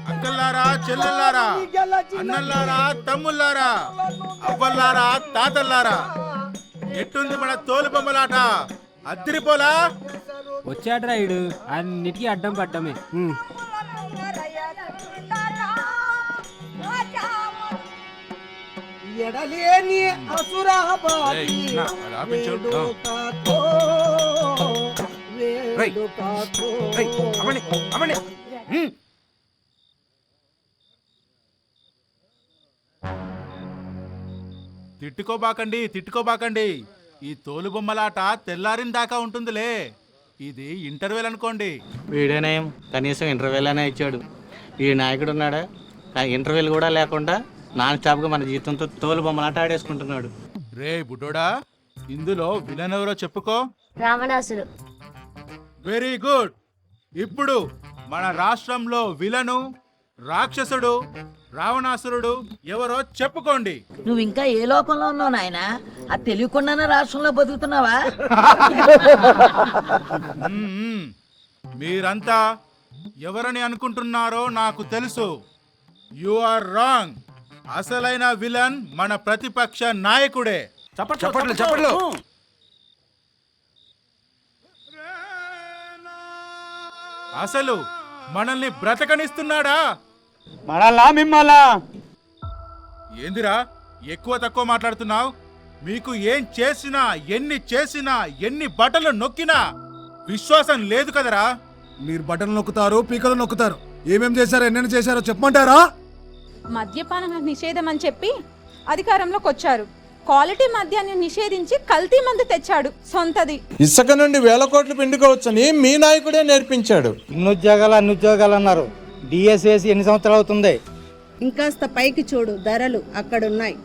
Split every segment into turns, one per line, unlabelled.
అంకల్లారా, చెల్లెల్లారా, అన్నల్లారా, తమ్ముళ్ళారా, అవ్వల్లారా, తాతల్లారా, ఎట్టుంది మన తోలు బొమ్మలాట? అద్దిరిపోలా?
వచ్చాడ్రా ఇడు, అన్నిటికీ అడ్డం పడ్డమే.
ఎడలేని అసురాబాది
తిట్టుకోబాకండి. ఈ తోలు బొమ్మలాట తెల్లారిన దాకా ఉంటుందిలే. ఇది ఇంటర్వెల్ అనుకోండి.
వీడేనేం కనీసం ఇంటర్వెల్ అనే ఇచ్చాడు. ఈ నాయకుడు ఉన్నాడా? ఇంటర్వెల్ కూడా లేకుండా నాన్ స్టాప్ గా మన జీవితంతో తోలు బొమ్మలాట ఆడేసుకుంటున్నాడు.
రే బుడ్డోడా, ఇందులో విలన్ ఎవరో చెప్పుకో.
రావణాసురు.
Very good. ఇప్పుడు మన రాష్ట్రంలో విలను, రాక్షసుడు, రావణాసురుడు ఎవరో చెప్పుకోండి.
నువ్వు ఇంకా ఏ లోకంలో ఉన్నావు నాయనా? అది తెలియకుండానే రాష్ట్రంలో బతుకుతున్నావా?
మీరంతా ఎవరని అనుకుంటున్నారో నాకు తెలుసు. You are wrong. అసలైన విలన్ మన ప్రతిపక్ష నాయకుడే.
చప్పట్లు.
అసలు మనల్ని బ్రతకనిస్తున్నాడా?
మనల్లా మిమ్మల్లా?
ఏందిరా ఎక్కువ తక్కువ మాట్లాడుతున్నావు? మీకు ఏం చేసినా, ఎన్ని బట్టలు నొక్కినా విశ్వాసం లేదు కదరా?
మీరు బట్టలు నొక్కుతారు, పీకలు నొక్కుతారు. ఏమేం చేశారో, ఎన్నెన్ని చేశారో చెప్పమంటారా?
మద్యపాన నిషేధం అని చెప్పి అధికారంలోకి వచ్చారు. క్వాలిటీ మద్యాన్ని నిషేధించి కల్తీ మందు తెచ్చాడు సొంతది.
ఇసుక నుండి వేల కోట్లు పిండుకోవచ్చని మీ నాయకుడే నేర్పించాడు.
అన్ని ఉద్యోగాలు అన్నారు. డిఎస్ వేసి ఎన్ని సంవత్సరాలు అవుతుంది?
ఇంకాస్త పైకి చూడు, ధరలు అక్కడున్నాయి.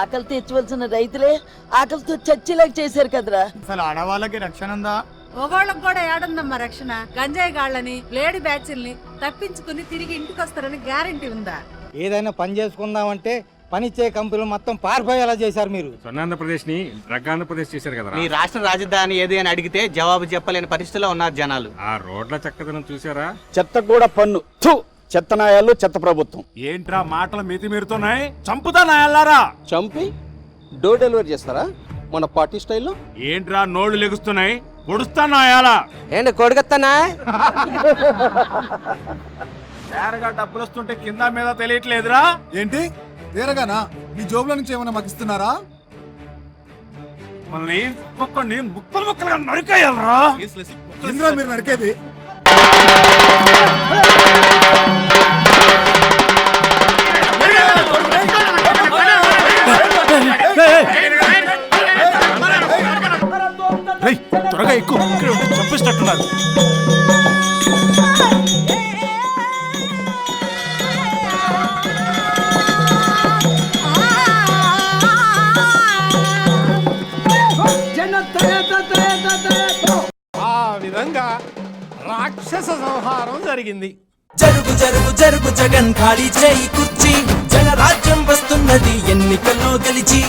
ఆకలి తెచ్చవలసిన రైతులే ఆకలితో చచ్చేలాగా చేశారు కదరా.
అసలు ఆడవాళ్ళకి రక్షణ ఉందా?
మగవాళ్ళకు కూడా ఏడుందమ్మా రక్షణ? గంజాయి గాళ్ళని, లేడీ బ్యాచ్ల్ని తప్పించుకుని తిరిగి ఇంటికి వస్తారని గ్యారంటీ ఉందా?
ఏదైనా పని చేసుకుందామంటే పనిచ్చే కంపెనీలు మొత్తం పారిపోయేలా చేశారు మీరు.
స్వర్ణాంధ్రప్రదేశ్ ని డ్రగ్గాంధ్రప్రదేశ్ చేశారు కదా.
మీ రాష్ట్ర రాజధాని ఏది అని అడిగితే జవాబు చెప్పలేని పరిస్థితిలో ఉన్నారు జనాలు.
ఆ రోడ్ల చక్కదనం చూసారా?
చెత్త కూడా పన్ను. చెత్త నాయాలు, చెత్త ప్రభుత్వం.
ఏంట్రా మాటలు మితిమీరుతున్నాయి? చంపుతా నాయాలారా?
చంపి డోర్ డెలివరీ చేస్తారా మన పార్టీ స్టైల్లో?
ఏంట్రా నోళ్లు లెగుస్తున్నాయి? పొడుస్తా నాయాలా?
ఏంటి కొడుకుతానా?
తేరగా డబ్బులు వస్తుంటే కింద మీద తెలియట్లేదురా?
ఏంటి తేరగానా? మీ జోబుల నుంచి ఏమైనా మాకు ఇస్తున్నారా?
మనల్ని ఒక్కొక్కడిని ముక్కలుగా నరికేయాలరా?
ఇంద్రా మీరు నరికేది?
త్వరగా ఎక్కువ చంపిస్తున్నారు.
ఆ విధంగా రాక్షస సంహారం జరిగింది.
జరుగు జరుగు జరుగు జగన్ ఖాళీ చేయి కుర్చీ, జనరాజ్యం వస్తున్నది ఎన్నికల్లో గెలిచి.